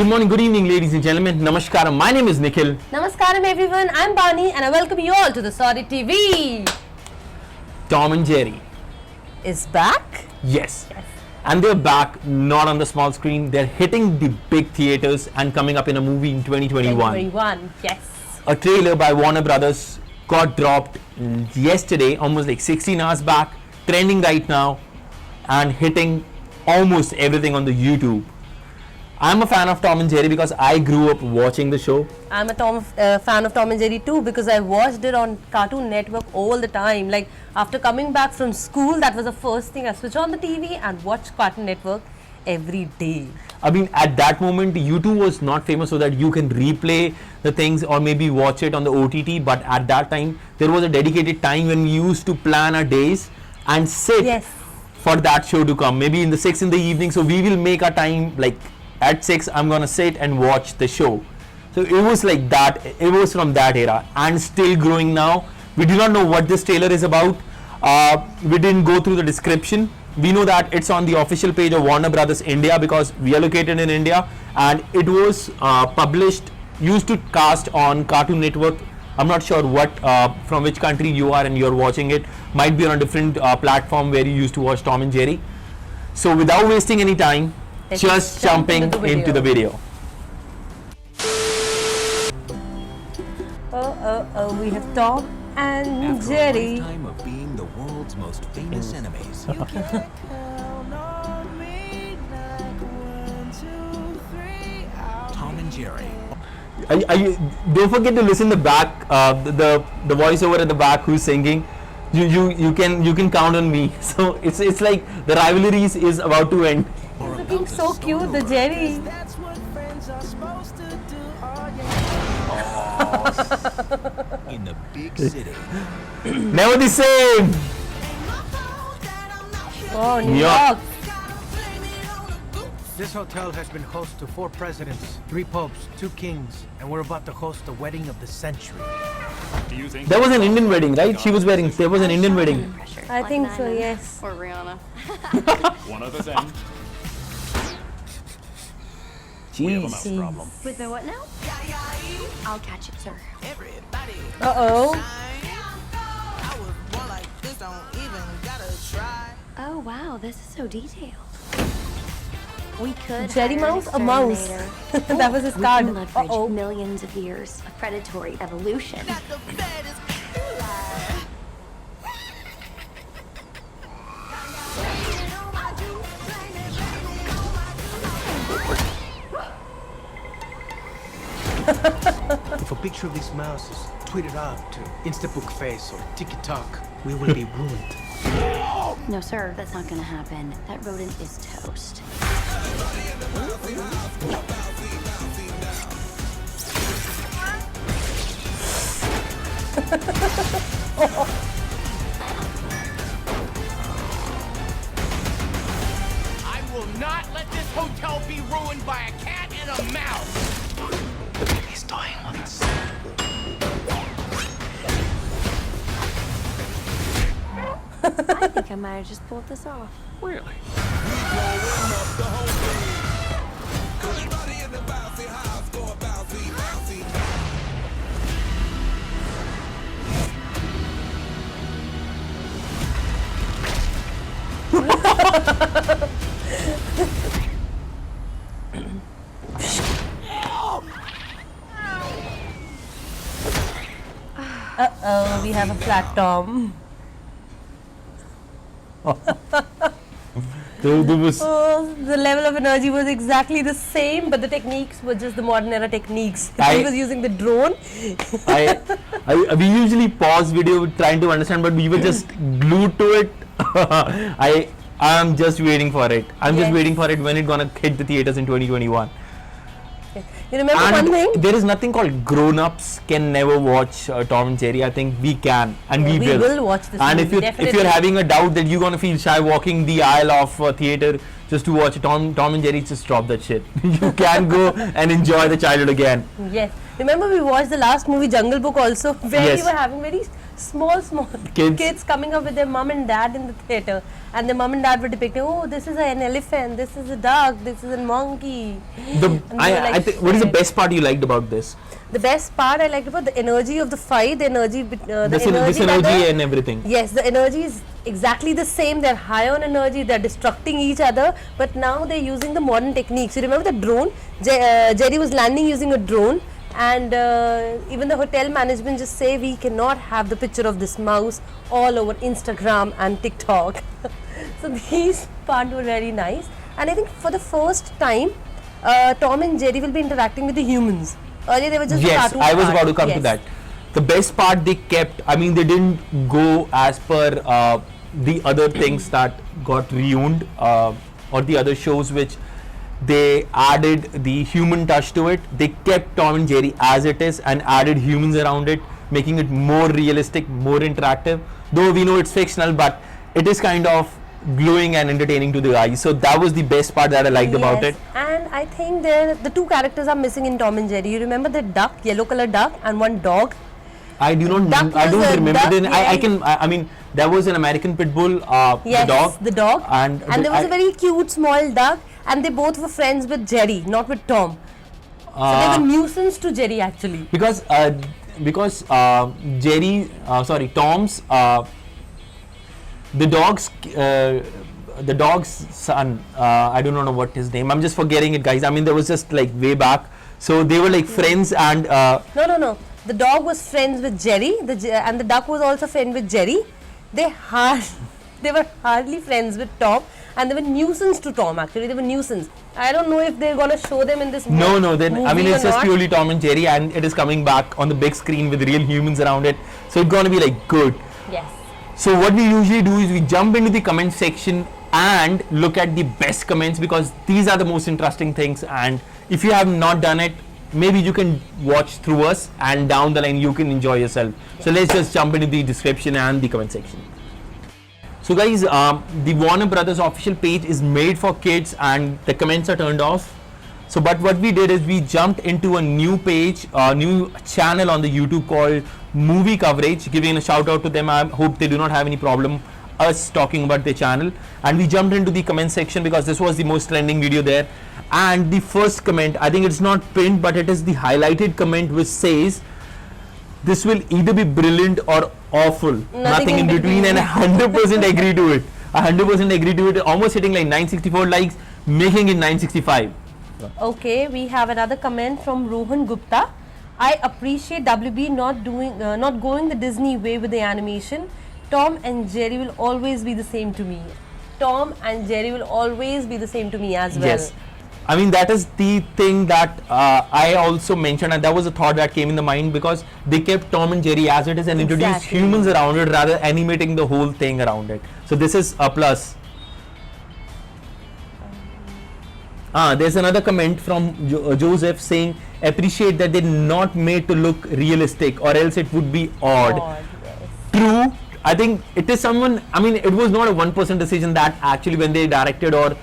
Good morning, good evening, ladies and gentlemen. Namaskaram. My name is Nikhil. Namaskaram everyone, I'm Bani and I welcome you all to the Saudi TV. Tom and Jerry. Is back? Yes. And they're back, not on the small screen. They're hitting the big theaters and coming up in a movie in 2021. 2021, yes. A trailer by Warner Brothers got dropped yesterday, almost like 16 hours back, trending right now and hitting almost everything on the YouTube. I'm a fan of Tom and Jerry because I grew up watching the show. I'm a fan of Tom and Jerry too because I watched it on Cartoon Network all the time. Like after coming back from school, that was the first thing I switched on the TV and watched Cartoon Network every day. I mean, at that moment, YouTube was not famous so that you can replay the things or maybe watch it on the OTT. But at that time, there was a dedicated time when we used to plan our days and sit for that show to come. Maybe in the 6 in the evening. So we will make our time like at 6, I'm gonna sit and watch the show. So it was like that. It was from that era and still growing now. We do not know what this trailer is about. We didn't go through the description. We know that it's on the official page of Warner Brothers India because we are located in India, and it was published, used to cast on Cartoon Network. I'm not sure what from which country you are and you're watching it. Might be on a different platform where you used to watch Tom and Jerry. So without wasting any time, just jumping into the video. Oh, we have Tom and Jerry. After a lifetime of being the world's most famous enemies, Tom and Jerry. Don't forget to listen the back, the voiceover at the back who's singing. You can count on me. So it's like the rivalries is about to end. Looking so cute, the Jerry. In the big city. Never the same. Oh, New York. This hotel has been host to 4 presidents, 3 popes, 2 kings, and we're about to host the wedding of the century. There was an Indian wedding, right? She was wearing. There was an Indian wedding. I think so, yes. Or Rihanna. One other thing. Jeez. With the what now? I'll catch it, sir. Uh-oh. Oh, wow, this is so detailed. We could Jerry hire an Mouse? A mouse. exterminator. That was his We card. can leverage Uh-oh. millions of years of predatory evolution. If a picture of this mouse is tweeted out to Instabook Face or TikTok, we will be ruined. No, sir, that's not gonna happen. That rodent is toast. I will not let this hotel be ruined by a cat and a mouse. He's toying with us. I think I might have just pulled this off. Really? Uh-oh, we have a flat Tom. The level of energy was exactly the same, but the techniques were just the modern era techniques. He was using the drone. We usually pause video trying to understand, but we were just glued to it. I am just waiting for it. I'm just waiting for it when it's gonna hit the theaters in 2021. You remember And one thing? there is nothing called grown-ups can never watch Tom and Jerry. I think we can and we will. We will watch this And movie, if you're having a doubt that you're gonna feel shy walking the aisle of theater just to watch Tom and Jerry, just drop that shit. You can go and enjoy the childhood again. Yes. Remember we watched the last movie Jungle Book also, where Yes. we were having very small Kids. coming up with their mom and dad in the theater, and the mom and dad were depicting, oh, this is an elephant, this is a duck, this is a monkey. And they were like, What is the shit. best part you liked about this? The best part I liked about the energy of the fight, the energy, the The energy that synergy and everything. Yes, the energy is exactly the same. They're high on energy. They're destructing each other. But now they're using the modern techniques. You remember the drone? Jerry was landing using a drone, and even the hotel management just say we cannot have the picture of this mouse all over Instagram and TikTok. So these parts were very nice. And I think for the first time, Tom and Jerry will be interacting with the humans. Earlier they were just the Yes, cartoon I was part. about to come to Yes. that. The best part they kept, I mean, they didn't go as per the other things that got ruined or the other shows which they added the human touch to it. They kept Tom and Jerry as it is and added humans around it, making it more realistic, more interactive. Though we know it's fictional, but it is kind of glowing and entertaining to the eyes. So that was the best part that I liked about it. And I think the two characters are missing in Tom and Jerry. You remember the duck, yellow color duck, and one dog? I do not. Duck I was don't a remember. duck, Then yeah. I can. I mean, there was an American pit bull. Yes, the dog. And there was a very cute small duck, and they both were friends with Jerry, not with Tom. So they were nuisance to Jerry actually. because Jerry. Sorry, Tom's. The dog's son. I do not know what his name. I'm just forgetting it, guys. I mean, there was just like way back. So they were like friends and. No. The dog was friends with Jerry, and the duck was also friend with Jerry. They were hardly friends with Tom, and they were nuisance to Tom. Actually, they were nuisance. I don't know if they're gonna show them in this No. Then I mean, movie it's or just not. purely Tom and Jerry, and it is coming back on the big screen with real humans around it. So it's gonna be like good. Yes. So what we usually do is we jump into the comment section and look at the best comments because these are the most interesting things, and if you have not done it, maybe you can watch through us and down the line you can enjoy yourself. So let's just jump into the description and the comment section. So guys, the Warner Brothers official page is made for kids and the comments are turned off. So but what we did is we jumped into a new page, new channel on the YouTube called Movie Coverage, giving a shout out to them. I hope they do not have any problem us talking about their channel, and we jumped into the comment section because this was the most trending video there. And the first comment, I think it's not pinned but it is the highlighted comment which says this will either be brilliant or awful, nothing in between, and I 100% agree to it. I 100% agree to it, almost hitting like 964 likes, making it 965. Okay, we have another comment from Rohan Gupta. I appreciate WB not going the Disney way with the animation. Tom and Jerry will always be the same to me. Tom and Jerry will always be the same to me as well. Yes. I mean, that is the thing that I also mentioned, and that was a thought that came in the mind because they kept Tom and Jerry as it is and introduced Exactly. humans around it rather animating the whole thing around it. So this is a plus. There's another comment from Joseph saying, appreciate that they're not made to look realistic or else it would be odd. Yes. True. I think it is someone, I mean, it was not a 1% decision that actually when they directed or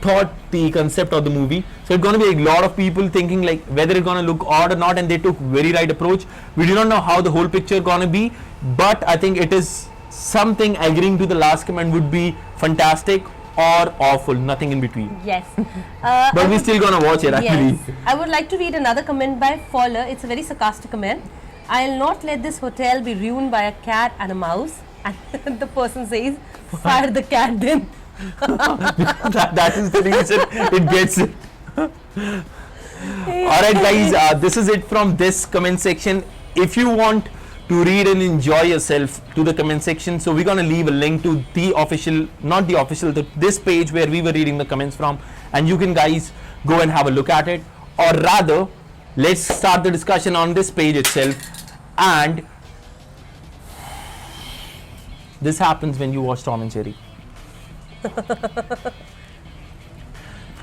thought the concept of the movie. So it's going to be a lot of people thinking like whether it's going to look odd or not, and they took very right approach. We do not know how the whole picture going to be, but I think it is something agreeing to the last comment would be fantastic or awful, nothing in between. Yes. But we're still going to watch it actually. Yes. I would like to read another comment by Fowler. It's a very sarcastic comment. I'll not let this hotel be ruined by a cat and a mouse. And the person says, fire the cat then. that is the reason it gets it. Alright guys, this is it from this comment section. If you want to read and enjoy yourself to the comment section, so we're gonna leave a link to the official, not the official, this page where we were reading the comments from, and you can guys go and have a look at it, or rather let's start the discussion on this page itself. And this happens when you watch Tom and Jerry.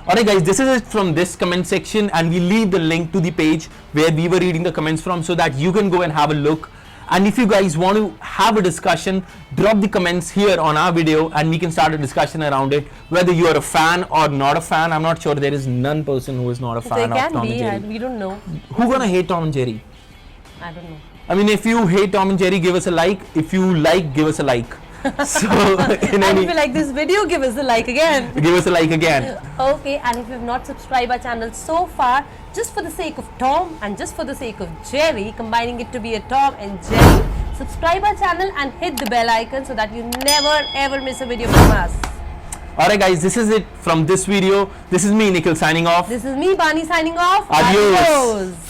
Alright guys, this is it from this comment section, and we leave the link to the page where we were reading the comments from so that you can go and have a look. And if you guys want to have a discussion, drop the comments here on our video and we can start a discussion around it. Whether you are a fan or not a fan, I'm not sure. There is none person who is not a They fan of can Tom be, and Jerry. and we don't know. Who gonna hate Tom and Jerry? I don't know. I mean, if you hate Tom and Jerry, give us a like. If you like, give us a like. So, in And any, if you like this video, give us a like again. give us a like again. Okay, and if you have not subscribed our channel so far, just for the sake of Tom and just for the sake of Jerry, combining it to be a Tom and Jerry, subscribe our channel and hit the bell icon so that you never ever miss a video from us. Alright guys, this is it from this video. This is me, Nikhil, signing off. This is me, Bani, signing off. Adios. Adios.